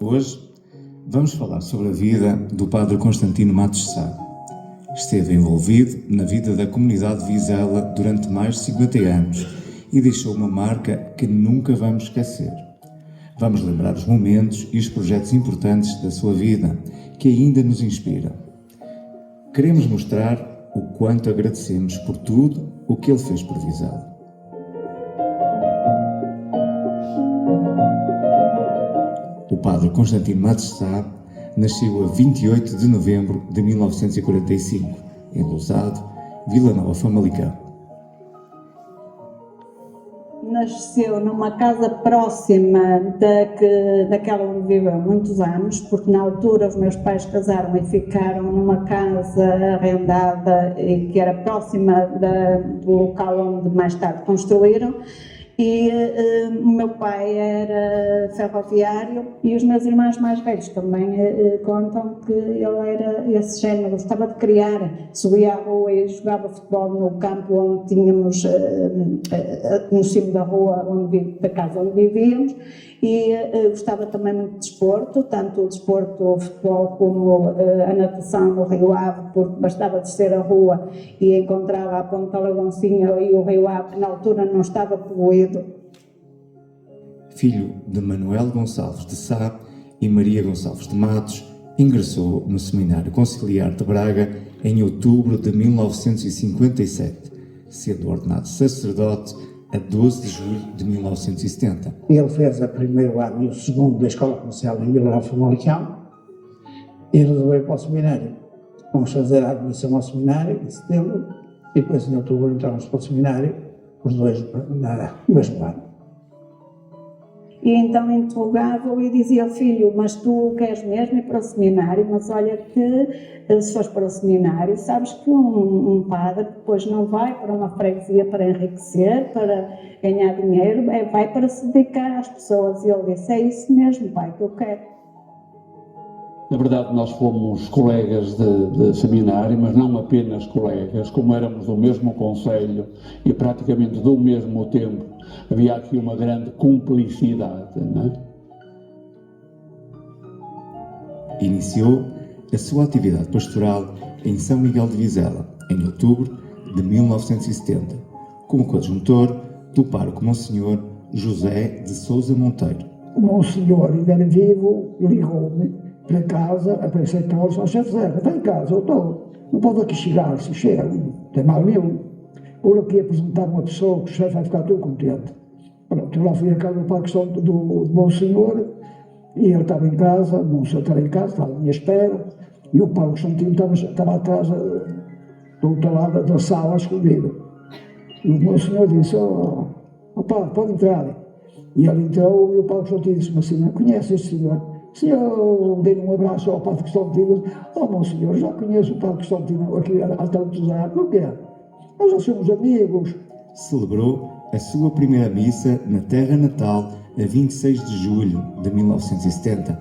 Hoje vamos falar sobre a vida do Padre Constantino Matos Sá. Esteve envolvido na vida da comunidade de Vizela durante mais de 50 anos e deixou uma marca que nunca vamos esquecer. Vamos lembrar os momentos e os projetos importantes da sua vida que ainda nos inspiram. Queremos mostrar o quanto agradecemos por tudo o que ele fez por Vizela. O Padre Constantino Matos Sá nasceu a 28 de novembro de 1945, em Lousado, Vila Nova, Famalicão. Nasceu numa casa próxima daquela onde viveu há muitos anos, porque na altura os meus pais casaram e ficaram numa casa arrendada que era próxima do local onde mais tarde construíram. E o meu pai era ferroviário e os meus irmãos mais velhos também contam que ele era esse género, gostava de criar, subia à rua e jogava futebol no campo onde tínhamos, no cimo da rua, da casa onde vivíamos, e gostava também muito de desporto, tanto o desporto, o futebol, como a natação no Rio Ave, porque bastava descer a rua e encontrava a Ponta Lagoncinha e o Rio Ave, que na altura não estava poluído. Filho de Manuel Gonçalves de Sá e Maria Gonçalves de Matos, ingressou no Seminário Conciliar de Braga em outubro de 1957, sendo ordenado sacerdote a 12 de julho de 1970. Ele fez o primeiro ano e o segundo da Escola Comercial em Vila Nova, Famalicão, e resolveu ir para o seminário. Vamos fazer a admissão ao seminário em setembro, e depois em outubro entramos para o seminário, os dois no mesmo ano. E então interrogava-o e dizia: filho, mas tu queres mesmo ir para o seminário? Mas olha que se fores para o seminário, sabes que um padre depois não vai para uma freguesia para enriquecer, para ganhar dinheiro, vai para se dedicar às pessoas. E ele disse: é isso mesmo, pai, que eu quero. Na verdade, nós fomos colegas de seminário, mas não apenas colegas, como éramos do mesmo concelho e praticamente do mesmo tempo, havia aqui uma grande cumplicidade, não é? Iniciou a sua atividade pastoral em São Miguel de Vizela, em outubro de 1970, como coadjuntor do pároco Monsenhor José de Sousa Monteiro. O Monsenhor, ainda era vivo, ligou-me para casa, a prefeitura, só chefe Zé, está em casa, eu estou, não pode aqui chegar, se chega, não tem mal nenhum. Por aqui apresentar uma pessoa que o chefe vai ficar todo contente. Pronto, eu lá fui a casa do parque do Monsenhor, e ele estava em casa, o Monsenhor estava em casa, estava à minha espera, e o Paulo Constantino estava atrás do outro lado da sala, escondido. E o Monsenhor disse: Paulo, pode entrar. E ele entrou, e o Paulo Constantino disse: mas assim, não conhece este senhor? Se eu dei um abraço ao Padre Constantino, Monsenhor, já conheço o Padre Constantino aqui há tantos anos, por quê? Nós já somos amigos. Celebrou a sua primeira missa na terra natal a 26 de julho de 1970.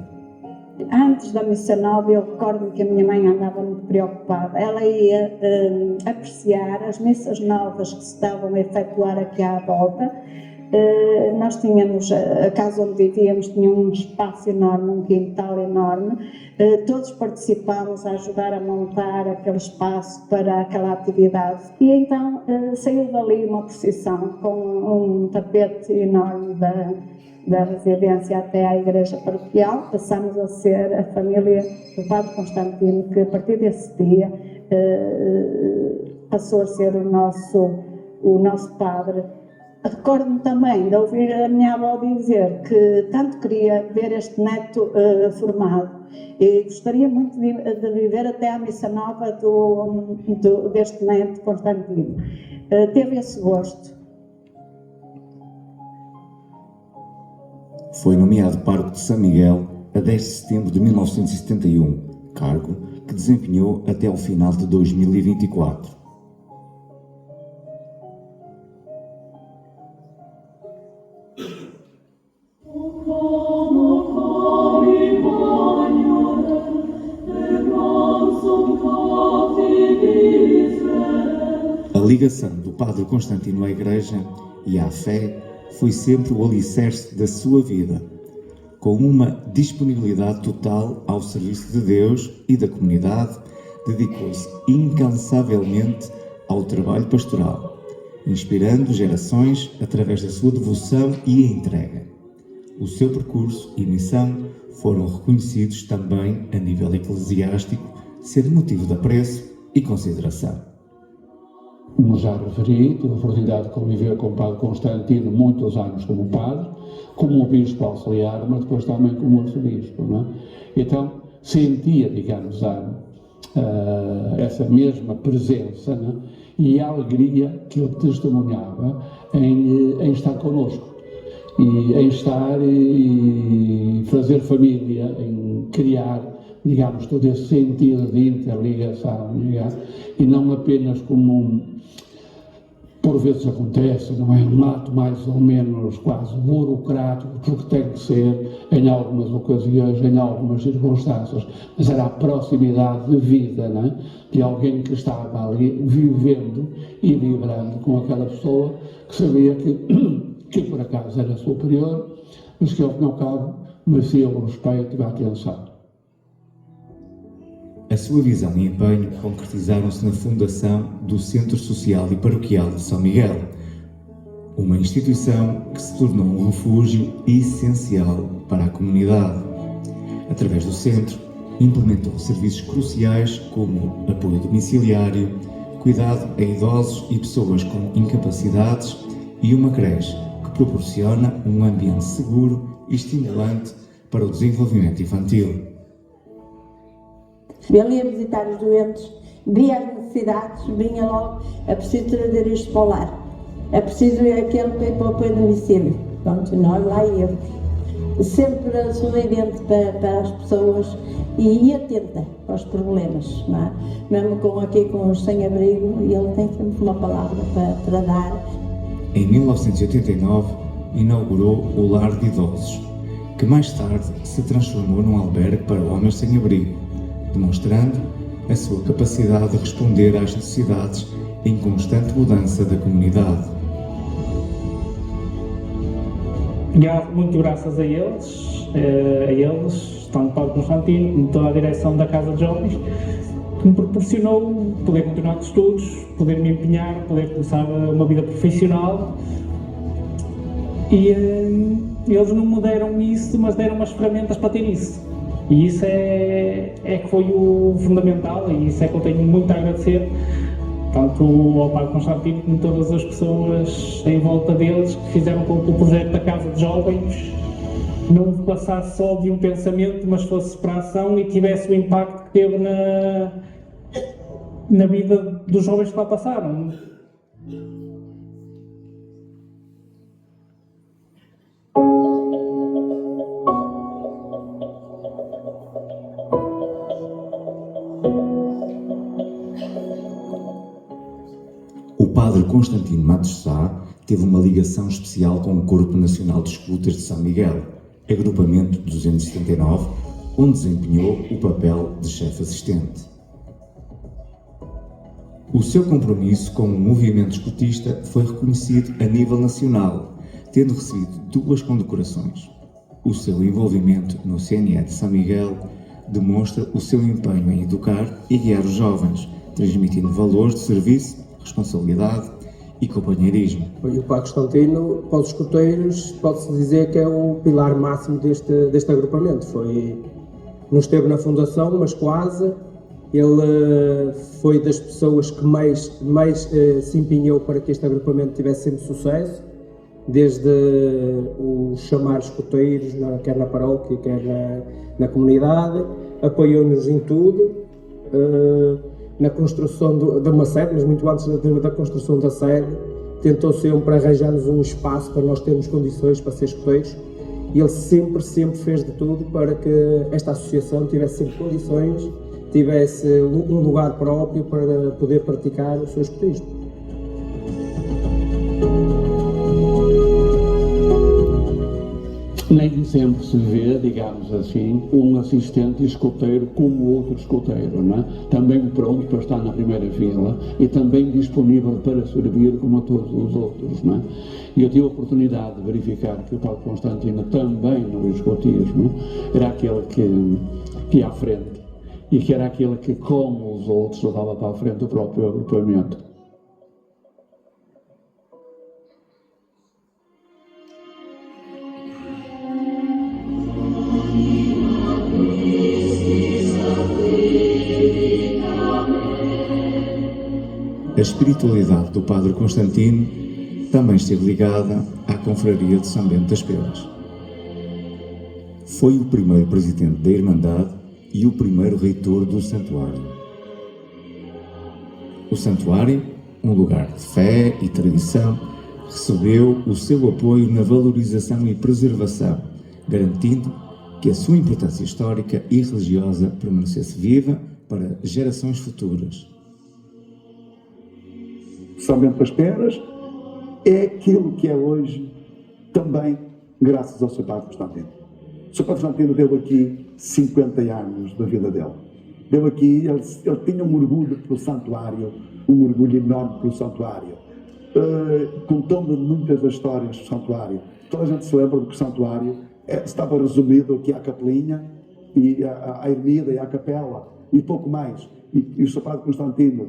Antes da missa nova, eu recordo que a minha mãe andava muito preocupada. Ela ia apreciar as missas novas que se estavam a efetuar aqui à volta. Nós tínhamos, a casa onde vivíamos tinha um espaço enorme, um quintal enorme, todos participámos a ajudar a montar aquele espaço para aquela atividade, e então saiu dali uma procissão com um tapete enorme da residência até à igreja paroquial. Passámos a ser a família do Padre Constantino, que a partir desse dia passou a ser o nosso padre. Recordo-me também de ouvir a minha avó dizer que tanto queria ver este neto formado e gostaria muito de viver até à missa nova deste neto Constantino. Teve esse gosto. Foi nomeado pároco de São Miguel a 10 de setembro de 1971, cargo que desempenhou até ao final de 2024. ligação do Padre Constantino à Igreja e à fé foi sempre o alicerce da sua vida, com uma disponibilidade total ao serviço de Deus e da comunidade, dedicou-se incansavelmente ao trabalho pastoral, inspirando gerações através da sua devoção e entrega. O seu percurso e missão foram reconhecidos também a nível eclesiástico, sendo motivo de apreço e consideração. Como já referi, tive a oportunidade de conviver com o Padre Constantino muitos anos como padre, como bispo auxiliar, mas depois também como arcebispo, não é? Então, sentia, digamos, essa mesma presença, não é? E a alegria que ele testemunhava em estar connosco, e em estar e fazer família, em criar, digamos, todo esse sentido de interligação, e não apenas como por vezes acontece, não é? Um ato mais ou menos quase burocrático, porque tem que ser em algumas ocasiões, em algumas circunstâncias, mas era a proximidade de vida, não é? De alguém que estava ali vivendo e vibrando com aquela pessoa, que sabia que por acaso era superior, mas que ao fim e ao cabo merecia o respeito e a atenção. A sua visão e empenho concretizaram-se na fundação do Centro Social e Paroquial de São Miguel, uma instituição que se tornou um refúgio essencial para a comunidade. Através do centro, implementou serviços cruciais como apoio domiciliário, cuidado a idosos e pessoas com incapacidades e uma creche que proporciona um ambiente seguro e estimulante para o desenvolvimento infantil. Ele ia visitar os doentes, via as necessidades, vinha logo, é preciso trazer isto para o lar, é preciso ir aquele para o apoio de domicílio. Pronto, nós lá íamos. Sempre sorridente para as pessoas e atenta aos problemas, não é? Mesmo com os sem-abrigo, ele tem sempre uma palavra para dar. Em 1989, inaugurou o Lar de Idosos, que mais tarde se transformou num albergue para homens sem abrigo, demonstrando a sua capacidade de responder às necessidades em constante mudança da comunidade. Muito graças a eles, tanto Padre Constantino como toda a direção da Casa de Jovens, que me proporcionou poder continuar com os estudos, poder me empenhar, poder começar uma vida profissional. E eles não me deram isso, mas deram umas ferramentas para ter isso. E isso é que foi o fundamental, e isso é que eu tenho muito a agradecer, tanto ao Padre Constantino como todas as pessoas em volta deles que fizeram com que o projeto da Casa de Jovens não passasse só de um pensamento, mas fosse para a ação e tivesse o impacto que teve na vida dos jovens que lá passaram. O Padre Constantino Matos Sá teve uma ligação especial com o Corpo Nacional de Escutas de São Miguel, agrupamento 279, onde desempenhou o papel de chefe assistente. O seu compromisso com o movimento escutista foi reconhecido a nível nacional, tendo recebido 2 condecorações. O seu envolvimento no CNE de São Miguel demonstra o seu empenho em educar e guiar os jovens, transmitindo valores de serviço, responsabilidade e companheirismo. E o Padre Constantino, para os escuteiros, pode-se dizer que é o pilar máximo deste agrupamento. Não esteve na fundação, mas quase. Ele foi das pessoas que mais se empenhou para que este agrupamento tivesse sempre sucesso, desde o chamar escuteiros, quer na paróquia, quer na comunidade, apoiou-nos em tudo. Na construção de uma sede, mas muito antes da construção da sede, tentou sempre arranjar-nos um espaço para nós termos condições para ser escuteiros, e ele sempre fez de tudo para que esta associação tivesse sempre condições, tivesse um lugar próprio para poder praticar o seu escuteirismo. Nem se sempre se vê, digamos assim, um assistente e escoteiro como outro escoteiro, não é? Também pronto para estar na primeira fila e também disponível para servir como a todos os outros, não é? E eu tive a oportunidade de verificar que o Padre Constantino também no escotismo era aquele que ia à frente e que era aquele que, como os outros, levava para a frente o próprio agrupamento. A espiritualidade do Padre Constantino também esteve ligada à Confraria de São Bento das Pelas. Foi o primeiro presidente da Irmandade e o primeiro reitor do santuário. O santuário, um lugar de fé e tradição, recebeu o seu apoio na valorização e preservação, garantindo que a sua importância histórica e religiosa permanecesse viva para gerações futuras. São Bento das Pelas é aquilo que é hoje também graças ao Sr. Padre Constantino. O Sr. Padre Constantino deu aqui 50 anos da vida dele. Deu aqui, ele tinha um orgulho pelo santuário, um orgulho enorme pelo santuário. Contou-me muitas das histórias do santuário. Toda a gente se lembra de que o santuário estava resumido aqui à capelinha, e à ermida e à capela, e pouco mais. E o Sr. Padre Constantino,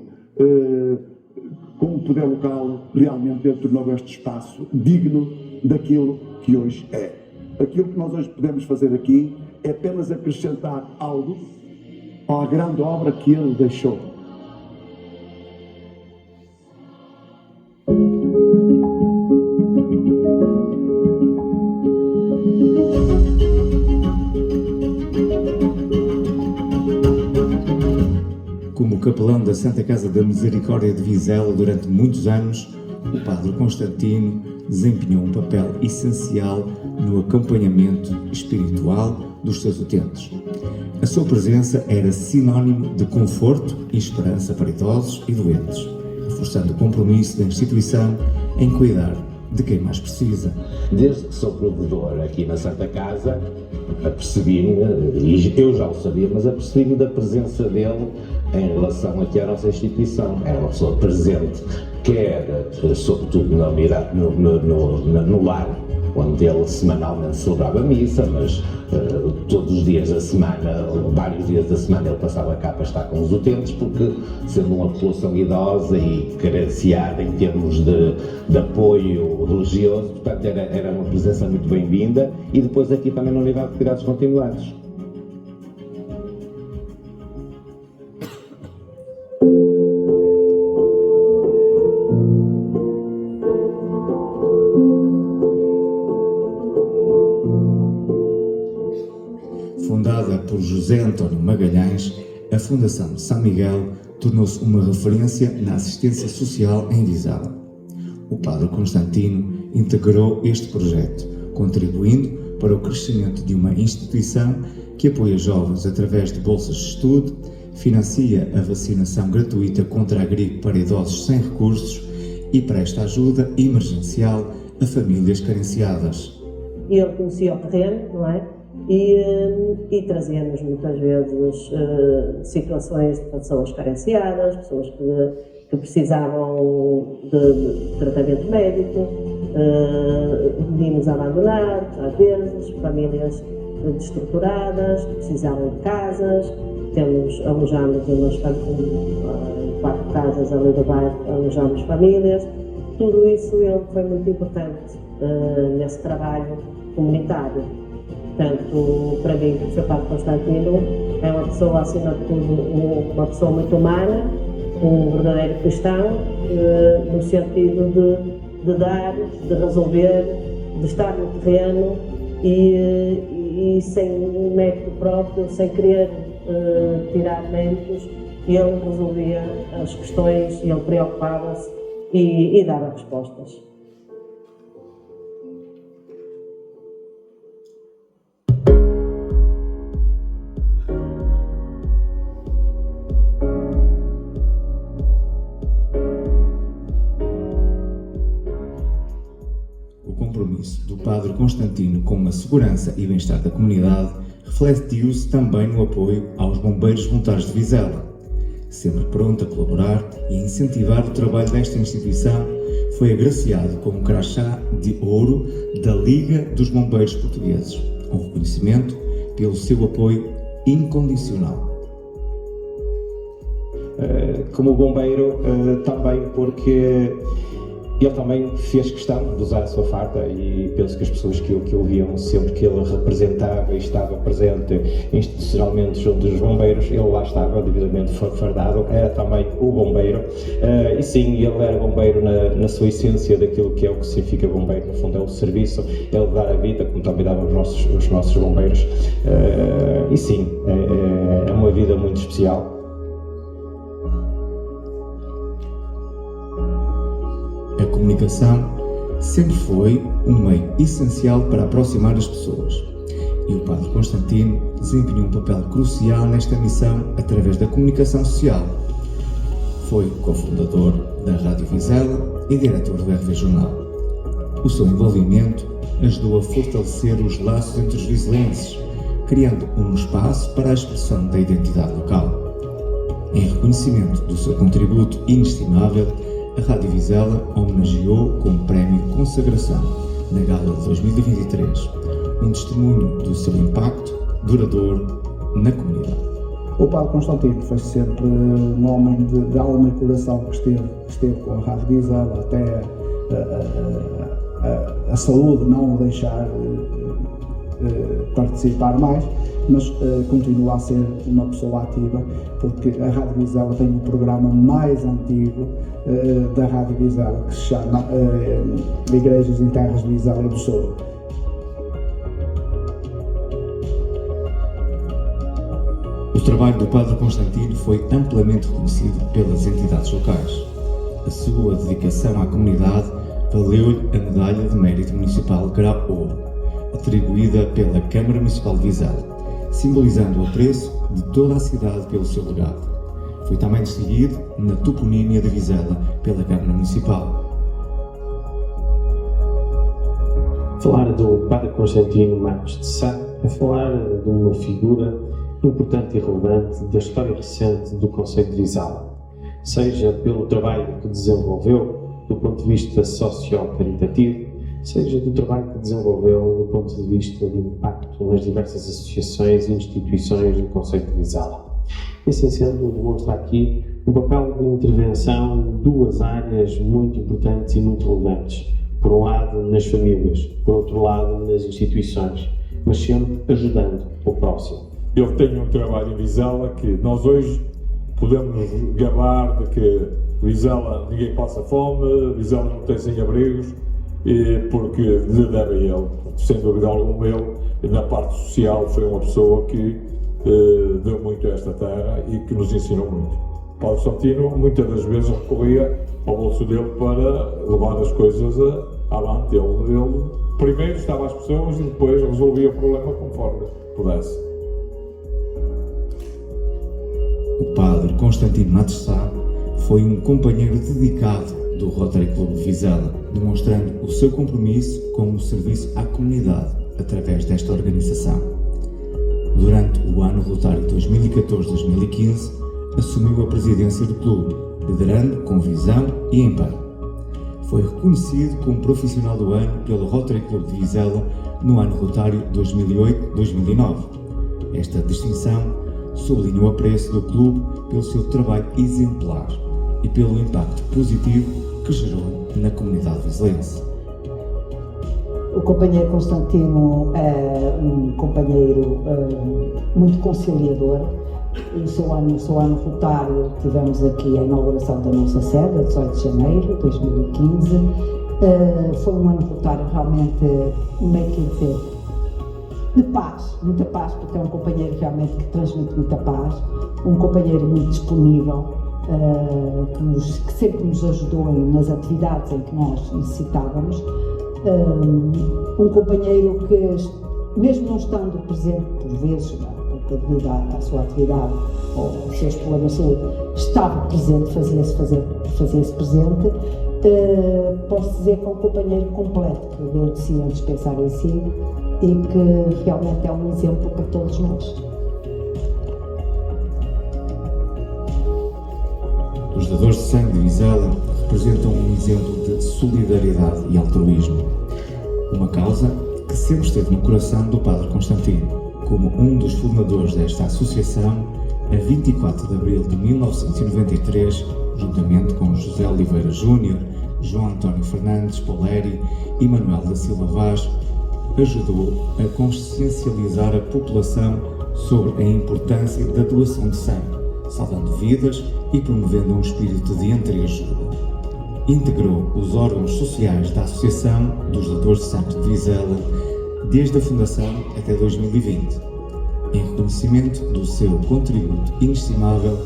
com o poder local, realmente ele tornou este espaço digno daquilo que hoje é. Aquilo que nós hoje podemos fazer aqui é apenas acrescentar algo à grande obra que ele deixou. Como capelão da Santa Casa da Misericórdia de Vizela durante muitos anos, o Padre Constantino desempenhou um papel essencial no acompanhamento espiritual dos seus utentes. A sua presença era sinónimo de conforto e esperança para idosos e doentes, reforçando o compromisso da instituição em cuidar de quem mais precisa. Desde que sou provedor aqui na Santa Casa, apercebi-me, e eu já o sabia, mas apercebi-me da presença dele em relação aqui à nossa instituição. Era uma pessoa presente, quer sobretudo na unidade, no lar, onde ele semanalmente celebrava missa, mas todos os dias da semana, vários dias da semana, ele passava cá para estar com os utentes, porque sendo uma população idosa e carenciada em termos de apoio religioso, portanto era uma presença muito bem-vinda, e depois aqui também na unidade de cuidados continuados. Fundada por José António Magalhães, a Fundação de São Miguel tornou-se uma referência na assistência social em Vizela. O Padre Constantino integrou este projeto, contribuindo para o crescimento de uma instituição que apoia jovens através de bolsas de estudo, financia a vacinação gratuita contra a gripe para idosos sem recursos e presta ajuda emergencial a famílias carenciadas. Ele conhecia o terreno, não é? E trazia-nos muitas vezes situações de pessoas carenciadas, pessoas que precisavam de tratamento médico, meninos abandonados, às vezes, famílias destruturadas, que precisavam de casas. Alojamos umas 4 casas ali do bairro, alojamos famílias. Tudo isso ele foi muito importante nesse trabalho comunitário. Portanto, para mim, o Sr. Padre Constantino é uma pessoa, acima de tudo, uma pessoa muito humana, um verdadeiro cristão, no sentido de dar, de resolver, de estar no terreno e sem um mérito próprio, sem querer tirar méritos, ele resolvia as questões, ele preocupava-se e dava respostas. O compromisso do Padre Constantino com a segurança e bem-estar da comunidade refletiu-se também no apoio aos bombeiros voluntários de Vizela. Sempre pronto a colaborar e incentivar o trabalho desta instituição, foi agraciado com um crachá de ouro da Liga dos Bombeiros Portugueses, um reconhecimento pelo seu apoio incondicional. Como bombeiro, também porque ele também fez questão de usar a sua farda, e penso que as pessoas que o viam, sempre que ele representava e estava presente institucionalmente junto dos bombeiros, ele lá estava devidamente fardado, era também o bombeiro, e sim, ele era bombeiro na sua essência daquilo que é o que significa bombeiro, no fundo é o serviço, ele dar a vida, como também davam os nossos bombeiros, e sim, é uma vida muito especial. A comunicação sempre foi um meio essencial para aproximar as pessoas, e o Padre Constantino desempenhou um papel crucial nesta missão através da comunicação social. Foi cofundador da Rádio Vizela e diretor do RV Jornal. O seu envolvimento ajudou a fortalecer os laços entre os vizelenses, criando um espaço para a expressão da identidade local. Em reconhecimento do seu contributo inestimável, a Rádio Vizela homenageou com o Prémio Consagração na Gala de 2023, um testemunho do seu impacto duradouro na comunidade. O Padre Constantino foi sempre um homem de alma e coração que esteve com a Rádio Vizela até a saúde não o deixar participar mais, mas continua a ser uma pessoa ativa, porque a Rádio Vizela tem o programa mais antigo da Rádio Vizela, que se chama Igrejas em Terras de Vizela e do Sul. O trabalho do Padre Constantino foi amplamente reconhecido pelas entidades locais. A sua dedicação à comunidade valeu-lhe a Medalha de Mérito Municipal Grau Ouro, atribuída pela Câmara Municipal de Vizela, simbolizando o apreço de toda a cidade pelo seu legado. Foi também distinguido na toponímia de Vizela pela Câmara Municipal. Falar do Padre Constantino Matos de Sá é falar de uma figura importante e relevante da história recente do concelho de Vizela, seja pelo trabalho que desenvolveu do ponto de vista social-caritativo, seja do trabalho que desenvolveu do ponto de vista de impacto nas diversas associações e instituições do concelho de Vizela. E assim sendo, demonstra aqui um papel de intervenção em duas áreas muito importantes e muito relevantes. Por um lado, nas famílias, por outro lado, nas instituições, mas sempre ajudando o próximo. Ele tem um trabalho em Vizela que nós hoje podemos nos gabar de que Vizela ninguém passa fome, Vizela não tem sem-abrigos, porque lhe deve a ele, sem dúvida alguma. Ele, na parte social, foi uma pessoa que deu muito a esta terra e que nos ensinou muito. Padre Constantino muitas das vezes recorria ao bolso dele para levar as coisas avante. Ele primeiro estava às pessoas e depois resolvia o problema conforme pudesse. O Padre Constantino Matos Sá foi um companheiro dedicado do Rotary Club de Vizela, demonstrando o seu compromisso com o serviço à comunidade através desta organização. Durante o ano rotário 2014-2015, assumiu a presidência do clube, liderando com visão e empenho. Foi reconhecido como profissional do ano pelo Rotary Club de Vizela no ano rotário 2008-2009. Esta distinção sublinha o apreço do clube pelo seu trabalho exemplar e pelo impacto positivo que gerou na comunidade vizelense. O companheiro Constantino é um companheiro muito conciliador. O seu ano rotário, tivemos aqui a inauguração da nossa sede, 18 de janeiro de 2015. Foi um ano rotário realmente meio que de paz, muita paz, porque é um companheiro realmente que transmite muita paz, um companheiro muito disponível, que sempre nos ajudou nas atividades em que nós necessitávamos. Um companheiro que, mesmo não estando presente por vezes, devido à sua atividade ou aos seus problemas de saúde, estava presente, fazia-se presente, posso dizer que é um companheiro completo, que deu de si antes de pensar em si e que realmente é um exemplo para todos nós. Os dadores de sangue de Vizela representam um exemplo de solidariedade e altruísmo. Uma causa que sempre esteve no coração do Padre Constantino, como um dos fundadores desta associação, a 24 de abril de 1993, juntamente com José Oliveira Júnior, João António Fernandes Poleri e Manuel da Silva Vaz, ajudou a consciencializar a população sobre a importância da doação de sangue, salvando vidas e promovendo um espírito de entreajuda. Integrou os órgãos sociais da Associação dos Dadores de Sangue de Vizela desde a fundação até 2020. Em reconhecimento do seu contributo inestimável,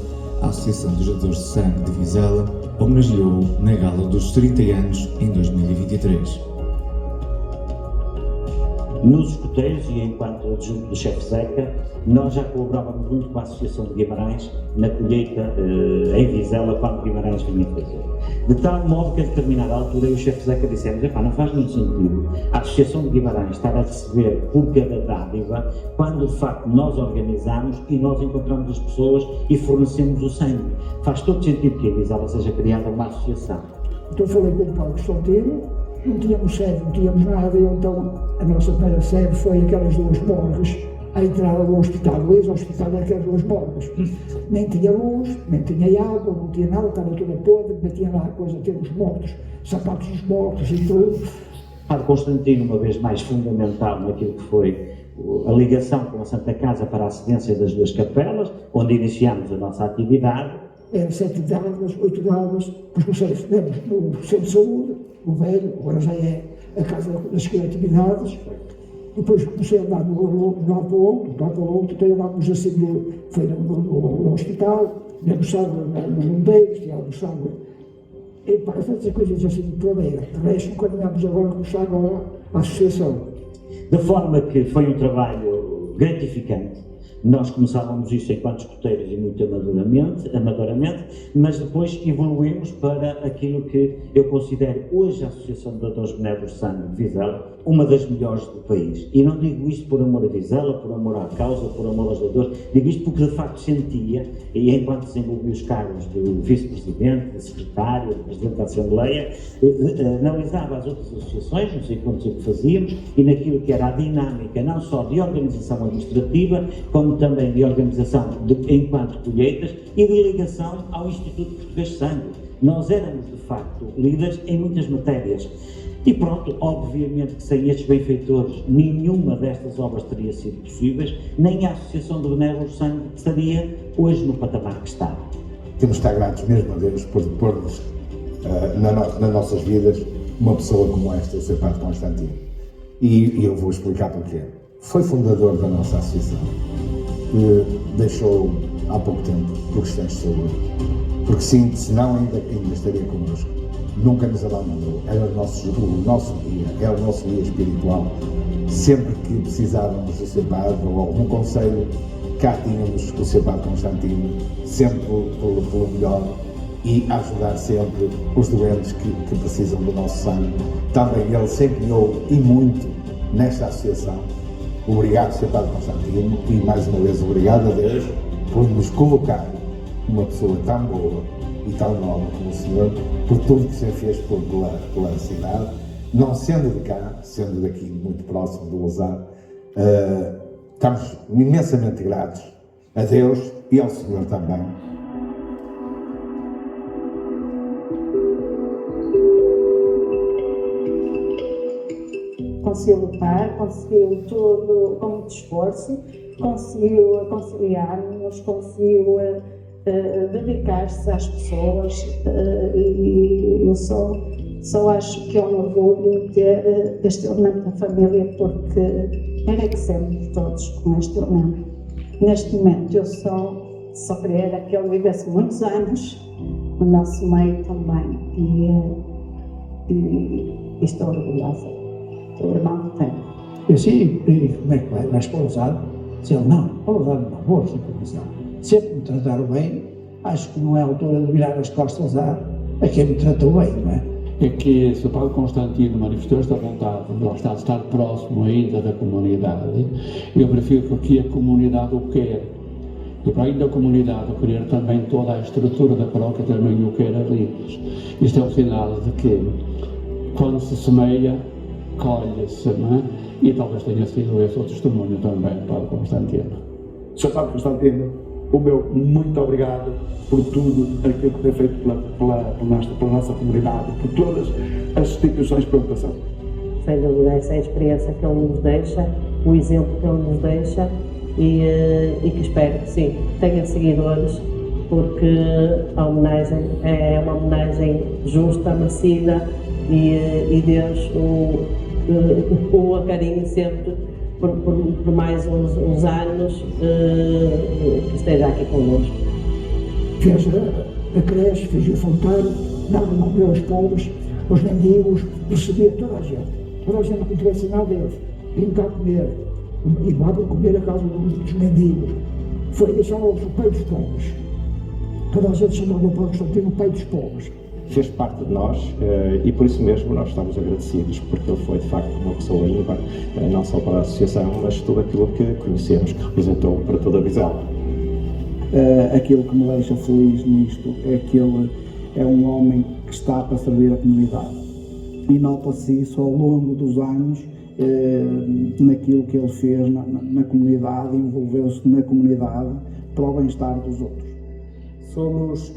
a Associação dos Dadores de Sangue de Vizela homenageou-o na gala dos 30 anos em 2023. Nos escuteiros e enquanto adjunto do chefe Zeca, nós já colaborávamos muito com a Associação de Guimarães na colheita em Vizela quando Guimarães vinha fazer. De tal modo que a determinada altura eu e o chefe Zeca dissemos: não faz muito sentido a Associação de Guimarães estar a receber por cada dádiva quando de facto nós organizamos e nós encontramos as pessoas e fornecemos o sangue. Faz todo sentido que em Vizela seja criada uma associação. Então falei com o Padre Constantino, não tínhamos sede, não tínhamos nada, e então a nossa primeira sede foi aquelas duas morgues, à entrada do hospital, o ex-hospital daquelas duas morgues. Nem tinha luz, nem tinha água, não tinha nada, estava toda podre, mas tinha lá a coisa de ter os mortos, sapatos dos mortos e tudo. Padre Constantino, uma vez mais fundamental naquilo que foi a ligação com a Santa Casa para a cedência das duas capelas, onde iniciámos a nossa atividade. Eram 7 dadas, 8 dadas, depois comecei no centro de saúde, no velho, agora já é a Casa das Criatividades. Depois comecei a andar de um lado para o outro, então andámos assim, foi no hospital, tinha almoçado nos bombeiros, tinha almoçado, e para essas coisas assim de planeira. De resto, caminhamos agora, começar agora a associação. De forma que foi um trabalho gratificante. Nós começávamos isso enquanto escuteiros e muito amadoramente, mas depois evoluímos para aquilo que eu considero hoje a Associação de Dadores Benévolos de Sangue de Vizela, uma das melhores do país. E não digo isto por amor a Vizela, por amor à causa, por amor aos dadores, digo isto porque de facto sentia, e enquanto desenvolvi os cargos de vice-presidente, de secretário, de presidente da Assembleia, analisava as outras associações, nos encontros que fazíamos, e naquilo que era a dinâmica, não só de organização administrativa, como também de organização enquanto colheitas e de ligação ao Instituto Português de Sangue. Nós éramos, de facto, líderes em muitas matérias. E pronto, obviamente que sem estes benfeitores nenhuma destas obras teria sido possíveis, nem a Associação de Benévolos de Sangue estaria hoje no patamar que está. Temos de estar gratos mesmo a Deus por pôr-nos nas nossas vidas uma pessoa como esta, o Sr. Padre Constantino. E eu vou explicar porquê. Foi fundador da nossa associação, que deixou há pouco tempo por questões de saúde, porque sim, senão ainda estaria connosco. Nunca nos abandonou, era o nosso guia, é o nosso guia espiritual. Sempre que precisávamos do Sr. Padre ou algum conselho, cá tínhamos o Sr. Padre Constantino, sempre pelo melhor, e a ajudar sempre os doentes que precisam do nosso sangue. Também ele se empenhou e muito nesta associação. Obrigado, Sr. Padre Constantino, e mais uma vez obrigado a Deus por nos colocar uma pessoa tão boa e tão nova como o senhor, por tudo que o senhor fez pela cidade, não sendo de cá, sendo daqui muito próximo do Lousar. Estamos imensamente gratos a Deus e ao senhor também. Conseguiu lutar, conseguiu tudo com muito esforço, conseguiu conciliar-nos, conseguiu dedicar-se às pessoas, e eu só acho que é um orgulho ter este elemento da família, porque enriquecemos todos com este elemento. Neste momento eu só queria que ele vivesse muitos anos no nosso meio também, e estou orgulhosa do irmão que tenho. Eu sim, e como é que vai? Vais para o Lousado? Disse ele: não, para o Lousado não vou, sempre me trataram bem, acho que não é a altura de virar as costas a quem me tratou bem, não é? é que se o Padre Constantino manifestou esta vontade de estar próximo ainda da comunidade, eu verifico que a comunidade o quer. E para além da comunidade o querer, também toda a estrutura da paróquia também o quer a Ribas. Isto é um sinal de que, quando se semeia, colhe-se, não é? E talvez tenha sido esse o testemunho também do Padre Constantino. Sr. Padre Constantino, o meu muito obrigado por tudo aquilo que tem feito pela nossa comunidade, por todas as instituições que passam. Sem dúvida, essa é a experiência que ele nos deixa, o exemplo que ele nos deixa e que espero que sim, tenha seguidores, porque a homenagem é uma homenagem justa, merecida e Deus o acarinhe sempre por mais uns anos que esteja aqui connosco. Fez a creche, fez o fonteiro, dava de comer aos pobres, aos mendigos, recebia toda a gente não tinha sinal deles, vinha cá comer, e lá para comer a casa dos mendigos, foi deixar o pai dos pobres, toda a gente chamava o Padre Constantino o pai dos pobres. Fez parte de nós e por isso mesmo nós estamos agradecidos, porque ele foi de facto uma pessoa ímpar, não só para a associação, mas tudo aquilo que conhecemos, que representou para toda a Vizela. Aquilo que me deixa feliz nisto é que ele é um homem que está para servir a comunidade e nota-se isso ao longo dos anos naquilo que ele fez na comunidade, envolveu-se na comunidade para o bem-estar dos outros. Somos,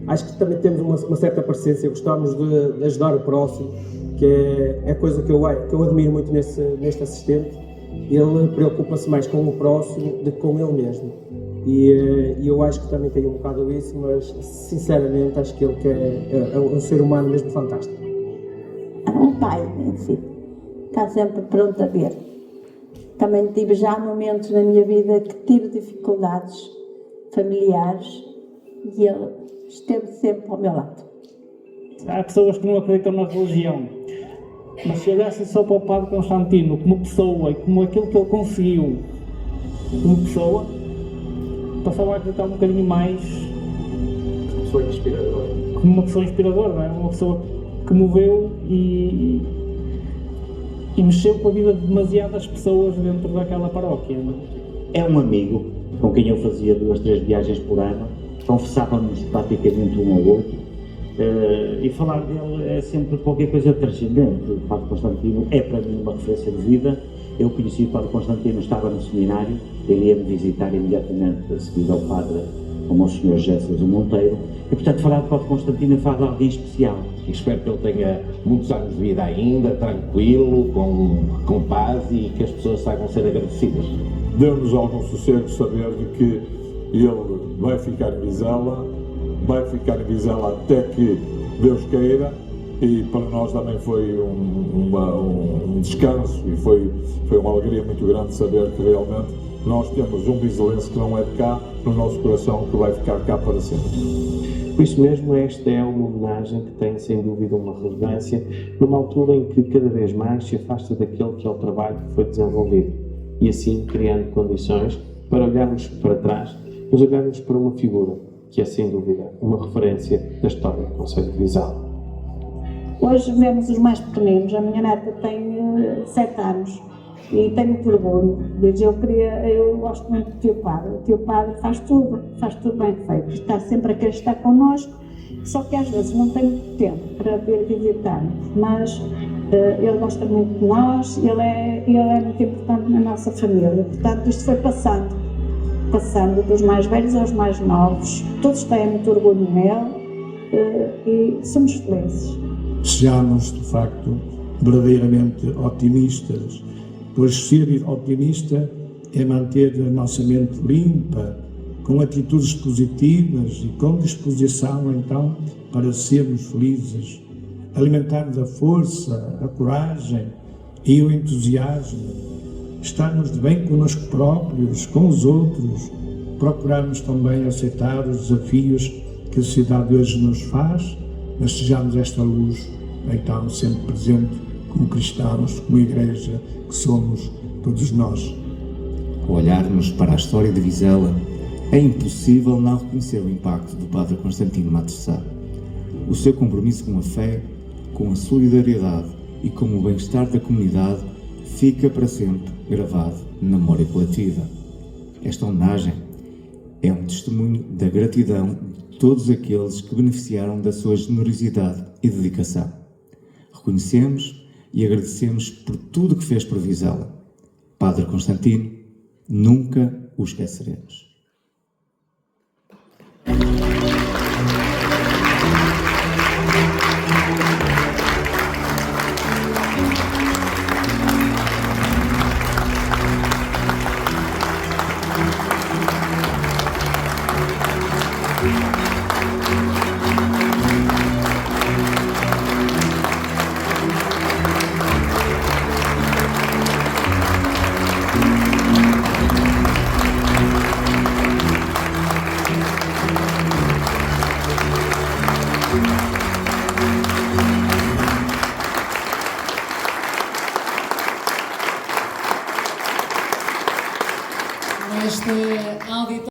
acho que também temos uma certa paciência, gostamos de ajudar o próximo, que é a coisa que eu admiro muito neste assistente. Ele preocupa-se mais com o próximo do que com ele mesmo. E eu acho que também tem um bocado isso, mas sinceramente acho que ele é um ser humano mesmo fantástico. Um pai, enfim, está sempre pronto a ver. Também tive já momentos na minha vida que tive dificuldades familiares, e ele esteve sempre ao meu lado. Há pessoas que não acreditam na religião, mas se olhassem só para o Padre Constantino como pessoa e como aquilo que ele conseguiu como pessoa, passavam a acreditar um bocadinho mais Uma pessoa inspiradora. Como uma pessoa inspiradora, não é? Uma pessoa que moveu e mexeu com a vida de demasiadas pessoas dentro daquela paróquia. Não é? É um amigo com quem eu fazia 2, 3 viagens por ano, confessávamos praticamente um ao outro, e falar dele é sempre qualquer coisa transcendente. O Padre Constantino é para mim uma referência de vida. Eu conheci o Padre Constantino, estava no seminário, ele ia-me visitar imediatamente a seguir ao Padre, como ao Sr. Jesus Monteiro, e portanto falar do Padre Constantino é falar de alguém especial. E espero que ele tenha muitos anos de vida ainda, tranquilo, com paz e que as pessoas saibam ser agradecidas. Deu-nos algum sossego saber de que ele vai ficar em Vizela até que Deus queira, e para nós também foi um descanso e foi uma alegria muito grande saber que realmente nós temos um vizelense que não é de cá no nosso coração, que vai ficar cá para sempre. Por isso mesmo, esta é uma homenagem que tem sem dúvida uma relevância numa altura em que cada vez mais se afasta daquele que é o trabalho que foi desenvolvido, e assim criando condições para olharmos para trás, mas olharmos para uma figura que é sem dúvida uma referência da história do Concelho de Vizela. Hoje vemos os mais pequeninos. A minha neta tem 7 anos e tem muito orgulho. Diz, eu gosto muito do tio Padre. O tio Padre faz tudo bem feito. Está sempre a querer estar connosco, só que às vezes não tem muito tempo para vir visitar-nos. Mas ele gosta muito de nós, ele é muito importante na nossa família. Portanto, isto foi passando dos mais velhos aos mais novos. Todos têm muito orgulho nele e somos felizes. Sejamos, de facto, verdadeiramente otimistas, pois ser otimista é manter a nossa mente limpa, com atitudes positivas e com disposição, então, para sermos felizes, alimentarmos a força, a coragem e o entusiasmo, estarmos de bem connosco próprios, com os outros, procurarmos também aceitar os desafios que a sociedade hoje nos faz, mas sejamos esta luz, então, sempre presente como cristãos, como igreja, que somos todos nós. Ao olharmos para a história de Vizela, é impossível não reconhecer o impacto do Padre Constantino Matos de Sá. O seu compromisso com a fé, com a solidariedade e com o bem-estar da comunidade fica para sempre gravado na memória coletiva. Esta homenagem é um testemunho da gratidão de todos aqueles que beneficiaram da sua generosidade e dedicação. Reconhecemos e agradecemos por tudo que fez por Vizela. Padre Constantino, nunca o esqueceremos. Este auditório.